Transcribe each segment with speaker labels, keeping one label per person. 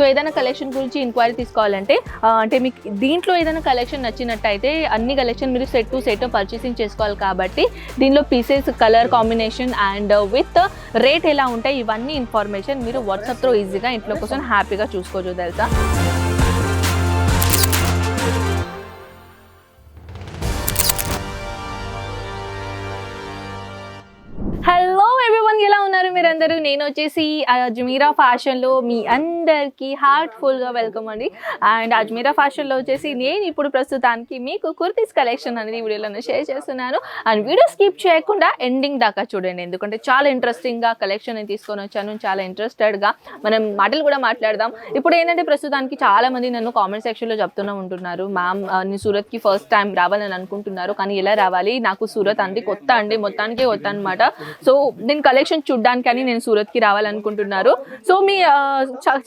Speaker 1: So ఏదైనా collection గురించి enquiry తీసుకోవాలంటే అంటే మీకు దీంట్లో ఏదైనా కలెక్షన్ నచ్చినట్టయితే అన్ని కలెక్షన్ మీరు సెట్ టు సెట్ పర్చేసింగ్ చేసుకోవాలి కాబట్టి దీనిలో pieces, colour combination and with rate ఎలా ఉంటాయి ఇవన్నీ ఇన్ఫర్మేషన్ మీరు వాట్సాప్తో ఈజీగా ఇంట్లో కోసం హ్యాపీగా చూసుకోవచ్చు తెలుసా. హలో ఎవ్రీవన్, ఎలా ఉన్నారు మీరందరూ? నేను వచ్చేసి అజ్మీరా ఫ్యాషన్లో మీ అందరికీ హార్ట్ఫుల్గా వెల్కమ్ అండి. అండ్ అజ్మీరా ఫ్యాషన్లో వచ్చేసి నేను ఇప్పుడు ప్రస్తుతానికి మీకు కుర్తీస్ కలెక్షన్ అనేది వీడియోలో షేర్ చేస్తున్నాను. అండ్ వీడియో స్కిప్ చేయకుండా ఎండింగ్ దాకా చూడండి, ఎందుకంటే చాలా ఇంట్రెస్టింగ్గా కలెక్షన్ నేను తీసుకొని వచ్చాను. చాలా ఇంట్రెస్టెడ్గా మనం మాటలు కూడా మాట్లాడదాం. ఇప్పుడు ఏంటంటే ప్రస్తుతానికి చాలామంది నన్ను కామెంట్ సెక్షన్లో చెప్తూనే ఉంటున్నారు, మ్యామ్ నేను సూరత్కి ఫస్ట్ టైం రావాలని అనుకుంటున్నారు, కానీ ఎలా రావాలి, నాకు సూరత్ అంటే కొత్త అండి, మొత్తానికే కొత్త అనమాట. సో నేను కలెక్షన్ చూడ్డానికని నేను సూరత్కి రావాలనుకుంటున్నారు. సో మీ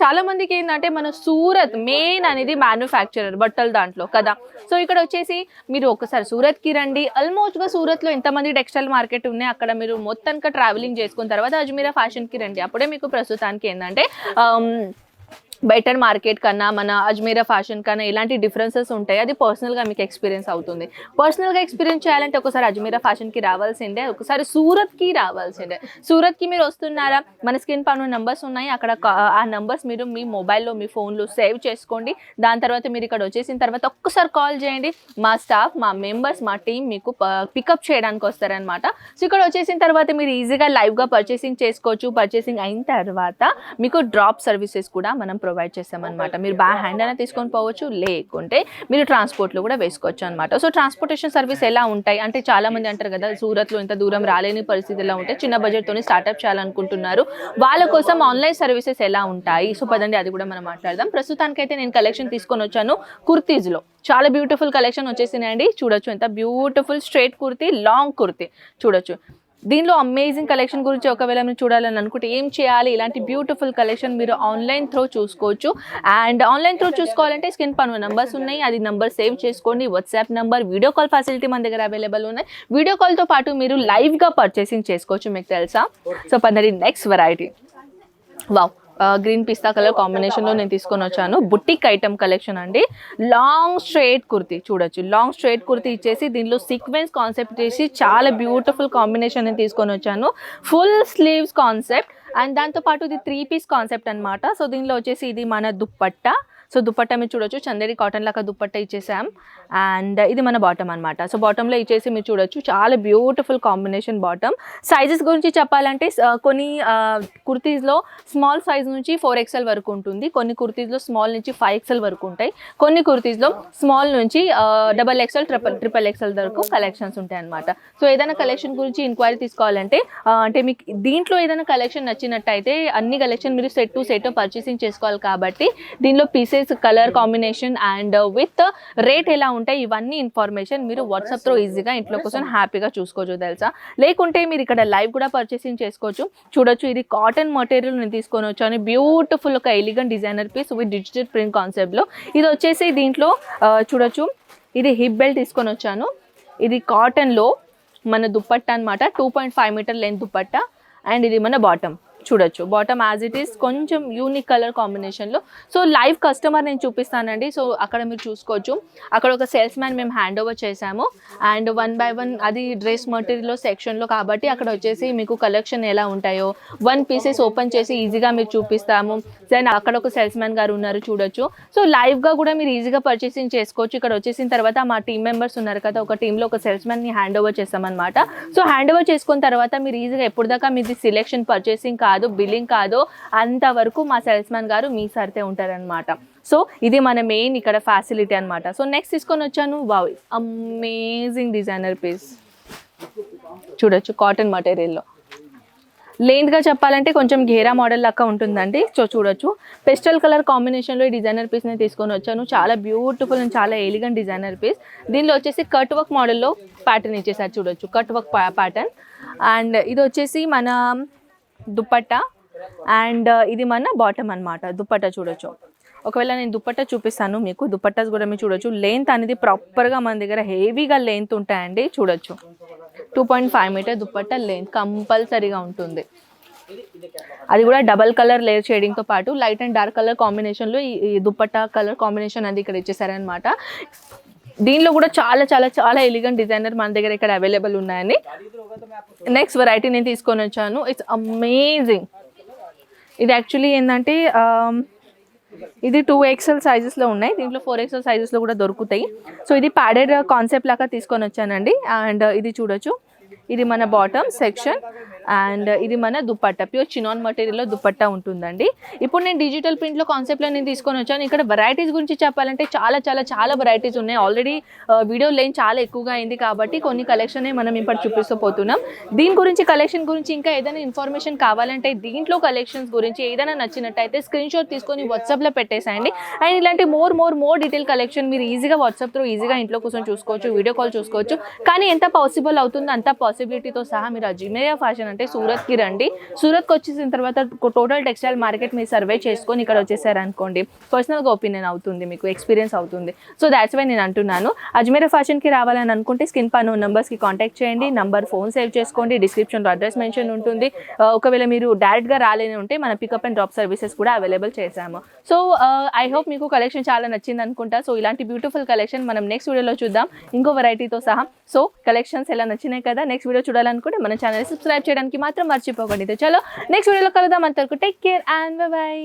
Speaker 1: చాలా మందికి ఏంటంటే మన సూరత్ మెయిన్ అనేది మ్యానుఫ్యాక్చరర్ బట్టల దాంట్లో కదా. సో ఇక్కడ వచ్చేసి మీరు ఒకసారి సూరత్కి రండి. ఆల్మోస్ట్గా సూరత్లో ఎంతమంది టెక్స్టైల్ మార్కెట్ ఉన్నాయి అక్కడ మీరు మొత్తానికి ట్రావెలింగ్ చేసుకున్న తర్వాత అజ్మీరా ఫ్యాషన్కి రండి. అప్పుడే మీకు ప్రస్తుతానికి ఏంటంటే బెటర్ మార్కెట్ కన్నా మన అజ్మీరా ఫ్యాషన్ కన్నా ఎలాంటి డిఫరెన్సెస్ ఉంటాయి అది పర్సనల్గా మీకు ఎక్స్పీరియన్స్ అవుతుంది. పర్సనల్గా ఎక్స్పీరియన్స్ చేయాలంటే ఒకసారి అజ్మీరా ఫ్యాషన్కి రావాల్సిందే, ఒకసారి సూరత్కి రావాల్సిందే. సూరత్కి మీరు వస్తున్నారా, మన స్క్రీన్ పైన నెంబర్స్ ఉన్నాయి, అక్కడ ఆ నెంబర్స్ మీరు మీ మొబైల్లో మీ ఫోన్లో సేవ్ చేసుకోండి. దాని తర్వాత మీరు ఇక్కడ వచ్చేసిన తర్వాత ఒక్కసారి కాల్ చేయండి, మా స్టాఫ్, మా మెంబర్స్, మా టీం మీకు పికప్ చేయడానికి వస్తారనమాట. సో ఇక్కడ వచ్చేసిన తర్వాత మీరు ఈజీగా లైవ్గా పర్చేసింగ్ చేసుకోవచ్చు. పర్చేసింగ్ అయిన తర్వాత మీకు డ్రాప్ సర్వీసెస్ కూడా మనం ప్రొవైడ్ చేస్తామన్నమాట. మీరు బై హ్యాండ్ అయినా తీసుకొని పోవచ్చు, లేకుంటే మీరు ట్రాన్స్పోర్ట్లో కూడా వేసుకోవచ్చు అనమాట. సో ట్రాన్స్పోర్టేషన్ సర్వీస్ ఎలా ఉంటాయి అంటే చాలా మంది అంటారు కదా సూరత్లో ఇంత దూరం రాలేని పరిస్థితి ఎలా ఉంటాయి, చిన్న బడ్జెట్తో స్టార్ట్అప్ చేయాలనుకుంటున్నారు, వాళ్ళ కోసం ఆన్లైన్ సర్వీసెస్ ఎలా ఉంటాయి. సో పదండి అది కూడా మనం మాట్లాడదాం. ప్రస్తుతానికైతే నేను కలెక్షన్ తీసుకొని వచ్చాను కుర్తీస్లో. చాలా బ్యూటిఫుల్ కలెక్షన్ వచ్చేసినాయండి, చూడొచ్చు ఎంత beautiful straight kurti, long kurti చూడొచ్చు. దీనిలో అమేజింగ్ కలెక్షన్ గురించి ఒకవేళ మీరు చూడాలని అనుకుంటే ఏం చేయాలి, ఇలాంటి బ్యూటిఫుల్ కలెక్షన్ మీరు ఆన్లైన్ త్రూ చూసుకోవచ్చు. అండ్ ఆన్లైన్ త్రూ చూసుకోవాలంటే స్క్రీన్ పైన నెంబర్స్ ఉన్నాయి, అది నెంబర్ సేవ్ చేసుకోండి. WhatsApp number, video call facility మన దగ్గర అవైలబుల్ ఉన్నాయి. వీడియో కాల్తో పాటు మీరు లైవ్గా పర్చేసింగ్ చేసుకోవచ్చు, మీకు తెలుసా. సో పందరి next variety, wow, green pista colour కాంబినేషన్లో నేను తీసుకొని వచ్చాను. బుటిక్ ఐటమ్ కలెక్షన్ అండి. లాంగ్ స్ట్రైట్ కుర్తీ చూడొచ్చు, లాంగ్ స్ట్రైట్ కుర్తీ ఇచ్చేసి దీనిలో సీక్వెన్స్ కాన్సెప్ట్ చేసి చాలా బ్యూటిఫుల్ కాంబినేషన్ నేను తీసుకొని వచ్చాను. ఫుల్ స్లీవ్స్ కాన్సెప్ట్ అండ్ దాంతోపాటు ఇది 3 పీస్ కాన్సెప్ట్ అనమాట. సో దీనిలో వచ్చేసి ఇది మన దుప్పట్టా. సో దుప్పట్టా మీరు చూడొచ్చు, చందేరి కాటన్ లాగా దుప్పట్టా ఇచ్చేసాం. అండ్ ఇది మన బాటమ్ అనమాట. సో బాటంలో ఇచ్చేసి మీరు చూడొచ్చు, చాలా బ్యూటిఫుల్ కాంబినేషన్ బాటమ్. సైజెస్ గురించి చెప్పాలంటే కొన్ని కుర్తీస్లో స్మాల్ సైజ్ నుంచి 4XL వరకు ఉంటుంది, కొన్ని కుర్తీస్లో స్మాల్ నుంచి 5XL వరకు ఉంటాయి, కొన్ని కుర్తీస్లో స్మాల్ నుంచి XXL, XXL వరకు కలెక్షన్స్ ఉంటాయి అనమాట. సో ఏదైనా కలెక్షన్ గురించి ఎంక్వైరీ తీసుకోవాలంటే అంటే మీకు దీంట్లో ఏదైనా కలెక్షన్ నచ్చినట్టయితే అన్ని కలెక్షన్ మీరు సెట్ టు సెట్ పర్చేసింగ్ చేసుకోవాలి కాబట్టి దీనిలో pieces, colour combination and with rate ఎలా ఉంటాయి ఇవన్నీ ఇన్ఫర్మేషన్ మీరు వాట్సాప్తో ఈజీగా ఇంట్లో కోసం హ్యాపీగా చూసుకోవచ్చు తెలుసా. లేకుంటే మీరు ఇక్కడ లైవ్ కూడా పర్చేసింగ్ చేసుకోవచ్చు. చూడొచ్చు, ఇది కాటన్ మెటీరియల్ నేను తీసుకొని వచ్చాను. బ్యూటిఫుల్ ఒక elegant designer piece with digital print కాన్సెప్ట్లో. ఇది వచ్చేసి దీంట్లో చూడొచ్చు, ఇది హిప్ బెల్ట్ తీసుకొని వచ్చాను. ఇది కాటన్లో మన దుప్పట్టా అనమాట, 2.5 మీటర్ లెంత్ దుప్పట్టా. అండ్ ఇది మన బాటమ్ చూడొచ్చు, బాటమ్ యాజ్ ఇట్ ఈస్ కొంచెం యూనిక్ కలర్ కాంబినేషన్లో. సో లైవ్ కస్టమర్ నేను చూపిస్తానండి. సో అక్కడ మీరు చూసుకోవచ్చు, అక్కడ ఒక సేల్స్ మ్యాన్ మేము హ్యాండ్ ఓవర్ చేసాము. అండ్ 1 by 1 అది డ్రెస్ మెటీరియల్ సెక్షన్లో కాబట్టి అక్కడ వచ్చేసి మీకు కలెక్షన్ ఎలా ఉంటాయో 1 పీసెస్ ఓపెన్ చేసి ఈజీగా మీరు చూపిస్తాము. దెన్ అక్కడ ఒక సేల్స్ మ్యాన్ గారు ఉన్నారు చూడొచ్చు. సో లైవ్గా కూడా మీరు ఈజీగా పర్చేసింగ్ చేసుకోవచ్చు. ఇక్కడ వచ్చేసిన తర్వాత మా టీమ్ మెంబర్స్ ఉన్నారు కదా, ఒక టీంలో ఒక సేల్స్ మ్యాన్ని హ్యాండ్ ఓవర్ చేస్తామన్నమాట. సో హ్యాండ్ ఓవర్ చేసుకున్న తర్వాత మీరు ఈజీగా ఎప్పుడు దాకా మీది సిలెక్షన్ పర్చేసింగ్ కాదు, బిల్లింగ్ కాదు, అంతవరకు మా సేల్స్ మ్యాన్ గారు మీ సరితే ఉంటారనమాట. సో ఇది మన మెయిన్ ఇక్కడ ఫ్యాసిలిటీ అనమాట. సో నెక్స్ట్ తీసుకొని వచ్చాను, వావ్, అమేజింగ్ డిజైనర్ పీస్ చూడొచ్చు, కాటన్ మెటీరియల్లో. లెంత్గా చెప్పాలంటే కొంచెం ఘేరా మోడల్ లాగా ఉంటుందండి. సో చూడొచ్చు, పెస్టల్ కలర్ కాంబినేషన్లో ఈ డిజైనర్ పీస్ని తీసుకొని వచ్చాను. చాలా బ్యూటిఫుల్ అండ్ చాలా ఎలిగెంట్ డిజైనర్ పీస్. దీనిలో వచ్చేసి కట్ వర్క్ మోడల్లో ప్యాటర్న్ ఇచ్చేసారు చూడొచ్చు, కట్ వర్క్ ప్యాటర్న్. అండ్ ఇది వచ్చేసి మన దుప్పట్టా అండ్ ఇది మన బాటమ్ అనమాట. దుప్పట్టా చూడొచ్చు, ఒకవేళ నేను దుప్పట్టా చూపిస్తాను మీకు, దుప్పట్టాస్ కూడా మీరు చూడొచ్చు. లెంత్ అనేది ప్రాపర్గా మన దగ్గర హెవీగా లెంత్ ఉంటాయండి. చూడొచ్చు, 2.5 మీటర్ దుప్పట్టా లెంత్ కంపల్సరీగా ఉంటుంది. అది కూడా డబల్ కలర్ లేయర్ షేడింగ్తో పాటు లైట్ అండ్ డార్క్ కలర్ కాంబినేషన్లో ఈ దుపట్టా కలర్ కాంబినేషన్ అది ఇక్కడ ఇచ్చేసారనమాట. దీనిలో కూడా చాలా చాలా చాలా ఎలిగెంట్ డిజైనర్ మన దగ్గర ఇక్కడ అవైలబుల్ ఉన్నాయని. నెక్స్ట్ వెరైటీ నేను తీసుకొని వచ్చాను. It's amazing. ఇది యాక్చువల్లీ ఏంటంటే ఇది 2XL సైజెస్లో ఉన్నాయి, దీంట్లో 4XL సైజెస్లో కూడా దొరుకుతాయి. సో ఇది ప్యాడెడ్ కాన్సెప్ట్ లాగా తీసుకొని వచ్చానండి. అండ్ ఇది చూడొచ్చు, ఇది మన బాటమ్ సెక్షన్ అండ్ ఇది మన దుపట్టా, ప్యూర్ చినాన్ మటీరియల్లో దుపట్టా ఉంటుందండి. ఇప్పుడు నేను డిజిటల్ ప్రింట్లో కాన్సెప్ట్లో నేను తీసుకొని వచ్చాను. ఇక్కడ వెరైటీస్ గురించి చెప్పాలంటే చాలా చాలా చాలా వెరైటీస్ ఉన్నాయి. ఆల్రెడీ వీడియో లెంత్ చాలా ఎక్కువగా అయింది కాబట్టి కొన్ని కలెక్షన్ మనం ఇప్పుడు చూపిస్తూ పోతున్నాం. దీని గురించి కలెక్షన్ గురించి ఇంకా ఏదైనా ఇన్ఫర్మేషన్ కావాలంటే దీంట్లో కలెక్షన్స్ గురించి ఏదైనా నచ్చినట్టయితే స్క్రీన్ షాట్ తీసుకొని వాట్సాప్లో పెట్టేసేయండి. అండ్ ఇలాంటి మోర్ డీటెయిల్ కలెక్షన్ మీరు ఈజీగా వాట్సాప్ త్రూ ఈజీగా ఇంట్లో కూర్చొని చూసుకోవచ్చు, వీడియో కాల్ చూసుకోవచ్చు. కానీ ఎంత పాసిబుల్ అవుతుందో అంత పాసిబిలిటీతో సహా మీరు అజ్మీరా ఫ్యాషన్ అంటే సూరత్కి రండి. సూరత్కి వచ్చేసిన తర్వాత టోటల్ టెక్స్టైల్ మార్కెట్ మీరు సర్వే చేసుకొని ఇక్కడ వచ్చేసారనుకోండి, పర్సనల్గా ఒపీనియన్ అవుతుంది, మీకు ఎక్స్పీరియన్స్ అవుతుంది. సో దాట్స్ వై నేను అంటున్నాను. అజ్మీరా ఫ్యాషన్కి రావాలని అనుకుంటే స్క్రీన్ పైన నెంబర్స్కి కాంటాక్ట్ చేయండి. నంబర్ ఫోన్ సేవ్ చేసుకోండి, డిస్క్రిప్షన్లో అడ్రస్ మెన్షన్ ఉంటుంది. ఒకవేళ మీరు డైరెక్ట్గా రాలేని ఉంటే మన పికప్ అండ్ డ్రాప్ సర్వీసెస్ కూడా అవైలబుల్ చేశాము. సో ఐ హోప్ మీకు కలెక్షన్ చాలా నచ్చింది అనుకుంటా. సో ఇలాంటి బ్యూటిఫుల్ కలెక్షన్ మనం నెక్స్ట్ వీడియోలో చూద్దాం ఇంకో వెరైటీతో సహా. సో కలెక్షన్స్ ఎలా నచ్చినాయి కదా, నెక్స్ట్ వీడియో చూడాలనుకుంటే మన ఛానల్ సబ్స్క్రైబ్ చేయడానికి మాత్రం మర్చిపోకండి. చలో నెక్స్ట్ వీడియోలో కలుద్దాం. అంతవరకు టేక్ కేర్ అండ్ బై.